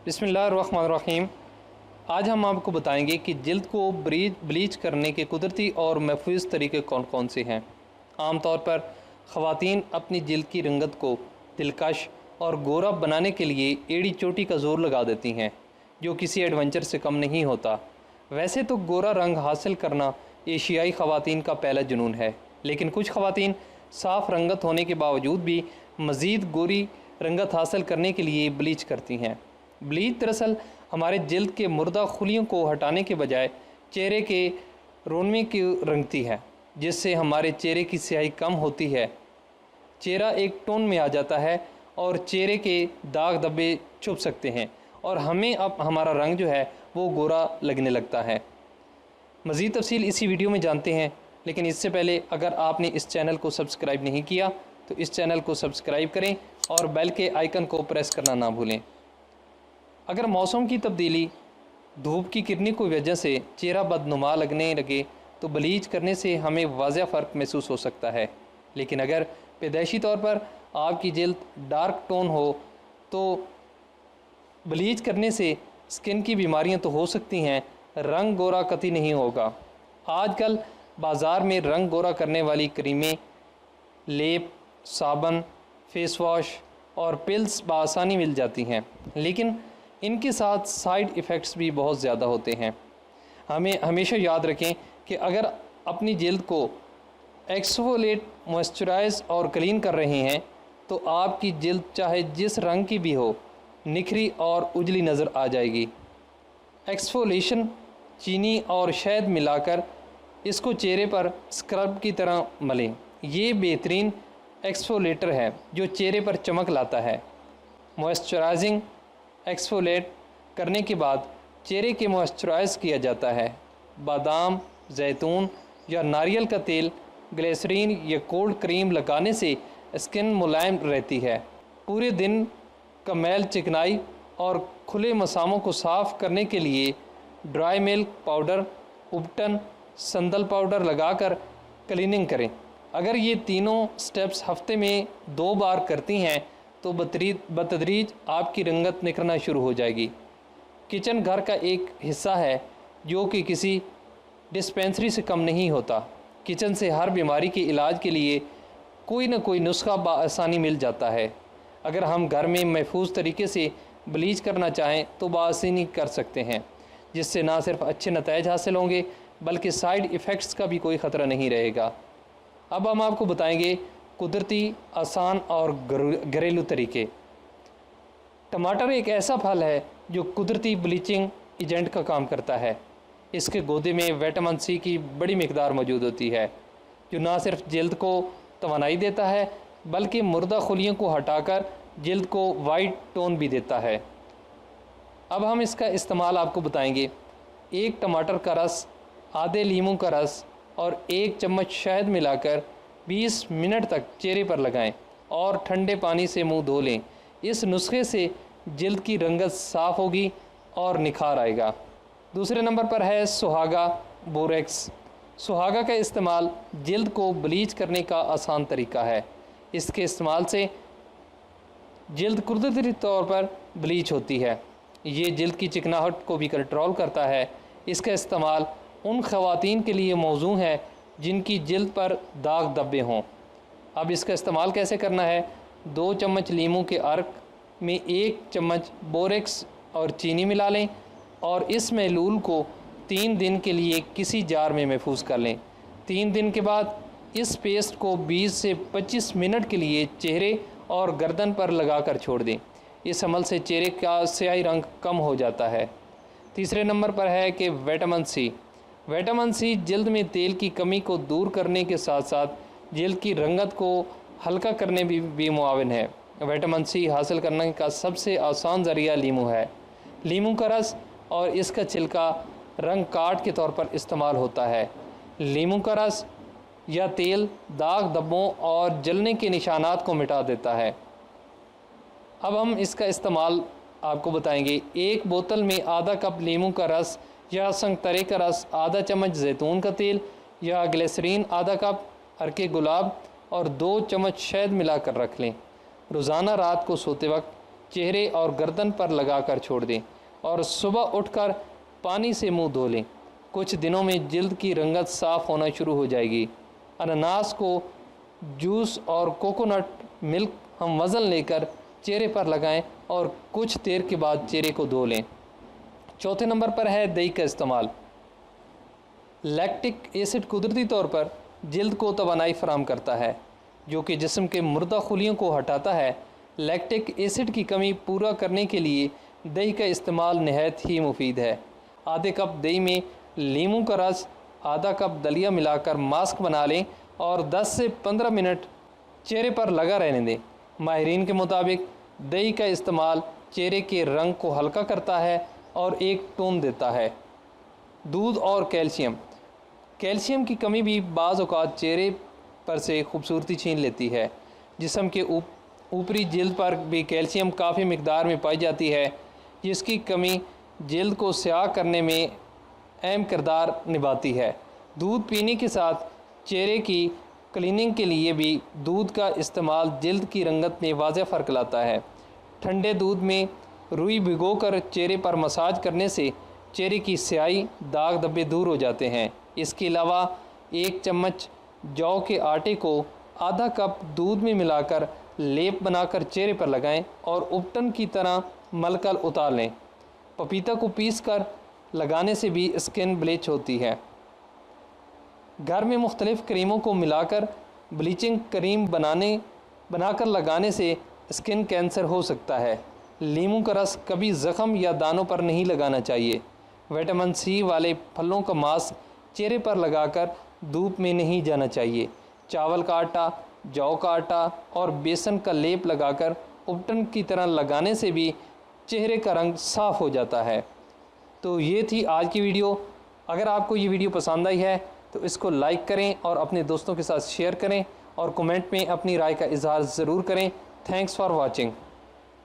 बिस्मिल्लाहिर्रहमानिर्रहीम। आज हम आपको बताएंगे कि जल्द को ब्लीच करने के कुदरती और महफूज तरीके कौन कौन से हैं। आमतौर पर ख़वातीन अपनी जल्द की रंगत को दिलकश और गोरा बनाने के लिए एड़ी चोटी का ज़ोर लगा देती हैं, जो किसी एडवेंचर से कम नहीं होता। वैसे तो गोरा रंग हासिल करना एशियाई ख़वातीन का पहला जुनून है, लेकिन कुछ ख़वातीन साफ़ रंगत होने के बावजूद भी मज़ीद गोरी रंगत हासिल करने के लिए ब्लीच करती हैं। ब्लीच दरअसल हमारे जल्द के मुर्दा खुलियों को हटाने के बजाय चेहरे के रोनमे की रंगती है, जिससे हमारे चेहरे की स्याही कम होती है, चेहरा एक टोन में आ जाता है और चेहरे के दाग धब्बे छुप सकते हैं और हमें अब हमारा रंग जो है वो गोरा लगने लगता है। मज़ीद तफसील इसी वीडियो में जानते हैं, लेकिन इससे पहले अगर आपने इस चैनल को सब्सक्राइब नहीं किया तो इस चैनल को सब्सक्राइब करें और बेल के आइकन को प्रेस करना ना भूलें। अगर मौसम की तब्दीली, धूप की किरणों की वजह से चेहरा बदनुमा लगने लगे तो ब्लीच करने से हमें वाज़ह फ़र्क महसूस हो सकता है, लेकिन अगर पैदाइशी तौर पर आपकी जल्द डार्क टोन हो तो ब्लीच करने से स्किन की बीमारियां तो हो सकती हैं, रंग गोरा कतई नहीं होगा। आजकल बाज़ार में रंग गोरा करने वाली क्रीमें, लेप, साबुन, फेस वॉश और पिल्स बआसानी मिल जाती हैं, लेकिन इनके साथ साइड इफ़ेक्ट्स भी बहुत ज़्यादा होते हैं। हमें हमेशा याद रखें कि अगर अपनी जल्द को एक्सफोलिएट, मॉइस्चराइज और क्लीन कर रहे हैं तो आपकी जल्द चाहे जिस रंग की भी हो, निखरी और उजली नज़र आ जाएगी। एक्सफोलिएशन चीनी और शहद मिलाकर इसको चेहरे पर स्क्रब की तरह मलें। ये बेहतरीन एक्सफोलेटर है जो चेहरे पर चमक लाता है। मॉइस्चराइजिंग एक्सफोलेट करने के बाद चेहरे के मॉइस्चराइज़ किया जाता है। बादाम, जैतून या नारियल का तेल, ग्लिसरीन या कोल्ड क्रीम लगाने से स्किन मुलायम रहती है। पूरे दिन का मैल, चिकनाई और खुले मसामों को साफ़ करने के लिए ड्राई मिल्क पाउडर, उपटन, संदल पाउडर लगाकर क्लीनिंग करें। अगर ये तीनों स्टेप्स हफ्ते में 2 बार करती हैं तो बतदरीज आपकी रंगत निखरना शुरू हो जाएगी। किचन घर का एक हिस्सा है जो कि किसी डिस्पेंसरी से कम नहीं होता। किचन से हर बीमारी के इलाज के लिए कोई ना कोई नुस्खा बआसानी मिल जाता है। अगर हम घर में महफूज तरीके से ब्लीच करना चाहें तो बआसानी कर सकते हैं, जिससे ना सिर्फ अच्छे नतीजे हासिल होंगे बल्कि साइड इफ़ेक्ट्स का भी कोई ख़तरा नहीं रहेगा। अब हम आपको बताएंगे कुदरती, आसान और घरेलू तरीके। टमाटर एक ऐसा फल है जो कुदरती ब्लीचिंग एजेंट का काम करता है। इसके गूदे में विटामिन सी की बड़ी मिकदार मौजूद होती है, जो ना सिर्फ जल्द को तवानाई देता है बल्कि मुर्दा खुलियों को हटाकर जल्द को वाइट टोन भी देता है। अब हम इसका इस्तेमाल आपको बताएंगे। 1 टमाटर का रस, आधे लीमू का रस और 1 चम्मच शहद मिलाकर 20 मिनट तक चेहरे पर लगाएं और ठंडे पानी से मुंह धो लें। इस नुस्खे से जल्द की रंगत साफ़ होगी और निखार आएगा। दूसरे नंबर पर है सुहागा बोरेक्स। सुहागा का इस्तेमाल जल्द को ब्लीच करने का आसान तरीका है। इसके इस्तेमाल से जल्द कुदरती तौर पर ब्लीच होती है। ये जल्द की चिकनाहट को भी कंट्रोल करता है। इसका इस्तेमाल उन ख़वातीन के लिए मौजू है जिनकी जल्द पर दाग धब्बे हों। अब इसका इस्तेमाल कैसे करना है? 2 चम्मच लीमू के अर्क में 1 चम्मच बोरेक्स और चीनी मिला लें और इस महलूल को 3 दिन के लिए किसी जार में महफूज कर लें। 3 दिन के बाद इस पेस्ट को 20 से 25 मिनट के लिए चेहरे और गर्दन पर लगाकर छोड़ दें। इस अमल से चेहरे का स्याही रंग कम हो जाता है। तीसरे नंबर पर है कि विटामिन सी। विटामिन सी जल्द में तेल की कमी को दूर करने के साथ साथ जल्द की रंगत को हल्का करने भी मुआविन है। विटामिन सी हासिल करने का सबसे आसान ज़रिया लीमू है। लीमू का रस और इसका छिलका रंग काट के तौर पर इस्तेमाल होता है। लीमू का रस या तेल दाग धब्बों और जलने के निशानात को मिटा देता है। अब हम इसका इस्तेमाल आपको बताएंगे। 1 बोतल में आधा कप लीमू का रस या संतरे का रस, आधा चम्मच जैतून का तेल या ग्लिसरीन, आधा कप अर्के गुलाब और 2 चम्मच शहद मिलाकर रख लें। रोज़ाना रात को सोते वक्त चेहरे और गर्दन पर लगाकर छोड़ दें और सुबह उठकर पानी से मुंह धो लें। कुछ दिनों में जल्द की रंगत साफ़ होना शुरू हो जाएगी। अनानास को जूस और कोकोनट मिल्क हम वज़न लेकर चेहरे पर लगाएं और कुछ देर के बाद चेहरे को धो लें। चौथे नंबर पर है दही का इस्तेमाल। लैक्टिक एसिड कुदरती तौर पर जल्द को तवानाई फराहम करता है, जो कि जिस्म के मुर्दा खुलियों को हटाता है। लैक्टिक एसिड की कमी पूरा करने के लिए दही का इस्तेमाल नहायत ही मुफीद है। आधे कप दही में लीमू का रस, आधा कप दलिया मिलाकर मास्क बना लें और 10 से 15 मिनट चेहरे पर लगा रहने दें। माहिरीन के मुताबिक दही का इस्तेमाल चेहरे के रंग को हल्का करता है और एक टोन देता है। दूध और कैल्शियम की कमी भी बाज़ औक़ात चेहरे पर से खूबसूरती छीन लेती है। जिस्म के ऊपरी जल्द पर भी कैल्शियम काफ़ी मिकदार में पाई जाती है, जिसकी कमी जल्द को स्याह करने में अहम किरदार निभाती है। दूध पीने के साथ चेहरे की क्लीनिंग के लिए भी दूध का इस्तेमाल जल्द की रंगत में वाज़ेह फ़र्क लाता है। ठंडे दूध में रुई भिगोकर चेहरे पर मसाज करने से चेहरे की स्याही, दाग धब्बे दूर हो जाते हैं। इसके अलावा 1 चम्मच जौ के आटे को आधा कप दूध में मिलाकर लेप बनाकर चेहरे पर लगाएं और उपटन की तरह मलकर उतार लें। पपीता को पीसकर लगाने से भी स्किन ब्लीच होती है। घर में मुख्तलिफ़ क्रीमों को मिलाकर ब्लीचिंग क्रीम बनाकर लगाने से स्किन कैंसर हो सकता है। लीमू का रस कभी ज़ख़म या दानों पर नहीं लगाना चाहिए। विटामिन सी वाले फलों का मास्क चेहरे पर लगाकर धूप में नहीं जाना चाहिए। चावल का आटा, जौ का आटा और बेसन का लेप लगाकर उपटन की तरह लगाने से भी चेहरे का रंग साफ़ हो जाता है। तो ये थी आज की वीडियो। अगर आपको ये वीडियो पसंद आई है तो इसको लाइक करें और अपने दोस्तों के साथ शेयर करें और कमेंट में अपनी राय का इजहार ज़रूर करें। Thanks for watching.